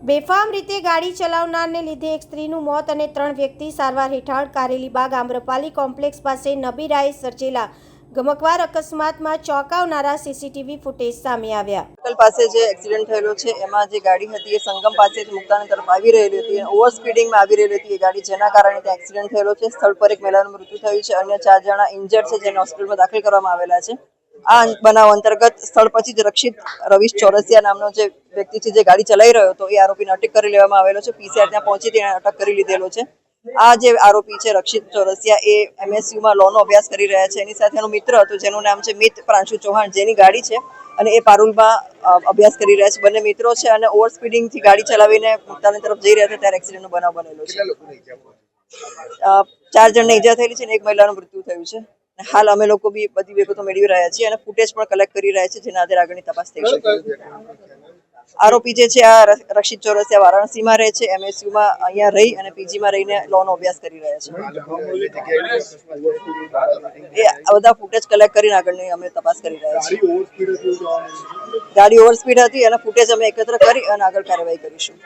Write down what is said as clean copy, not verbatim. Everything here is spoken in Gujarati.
બેફામ રીતે ગાડી ચલાવનારને લીધે એક સ્ત્રીનું મોત અને 3 વ્યક્તિ સારવાર હેઠળ કારેલીબાગ આમ્રપાલી કોમ્પ્લેક્સ પાસે નબીરાએ સર્જેલા ગમખ્વાર અકસ્માતમાં ચોંકાવનારા સીસીટીવી ફૂટેજ સામે આવ્યા. હોટલ પાસે જે એક્સિડન્ટ થયેલો છે એમાં જે ગાડી હતી એ સંગમ પાસેથી મુક્તાનગર તરફ આવી રહેલી હતી અને ઓવર સ્પીડિંગમાં આવી રહેલી હતી એ ગાડી, જેના કારણે ત્યાં એક્સિડન્ટ થયેલો છે. સ્થળ પર એક મહિલાનું મૃત્યુ થયું છે, અન્ય 4 જણા ઇન્જર્ડ છે જેને હોસ્પિટલમાં દાખલ કરવામાં આવેલા છે. આ બનાવ અંતર્ગત સ્થળ પછી જ રક્ષિત રવીશ ચોરસિયા નામનો જે વ્યક્તિ છે જે ગાડી ચલાવી રહ્યો હતો એ આરોપીને અટક કરી લેવામાં આવેલો છે. પીસીઆર ત્યાં પહોંચી તેને અટક કરી લીધેલો છે. આ જે આરોપી છે રક્ષિત ચોરસિયા એ MSUમાં લોનો અભ્યાસ કરી રહ્યા છે. એની સાથે એનો મિત્ર હતો જેનું નામ છે મિત પ્રાંશુ ચૌહાણ, જેની ગાડી છે અને એ પારુલમાં અભ્યાસ કરી રહ્યા છે. બંને મિત્રો છે અને ઓવર સ્પીડિંગથી ગાડી ચલાવીને મુક્તાનગર તરફ જઈ રહ્યા હતા ત્યારે એક્સિડન્ટનો બનાવ બનેલો છે. 4 જણને ઈજા થયેલી છે અને એક મહિલાનું મૃત્યુ થયું છે. હાલ અમે લોકો બી બધી વિગતો મેળવી રહ્યા છીએ અને ફૂટેજ પણ કલેક્ટ કરી રહ્યા છીએ, જેના આધારે આગળની તપાસ થઈ શકે. આરોપી જે છે આ રક્ષિત ચોરસિયા વારાણસીમાં રહે છે. MSUમાં અહીંયા રહી અને PGમાં રહીને લોનો અભ્યાસ કરી રહ્યા છે. એ બધા ફૂટેજ કલેક્ટ કરીને આગળની અમે તપાસ કરી રહ્યા છીએ. ગાડી ઓવર સ્પીડ હતી અને ફૂટેજ અમે એકત્ર કરી અને આગળ કાર્યવાહી કરીશું.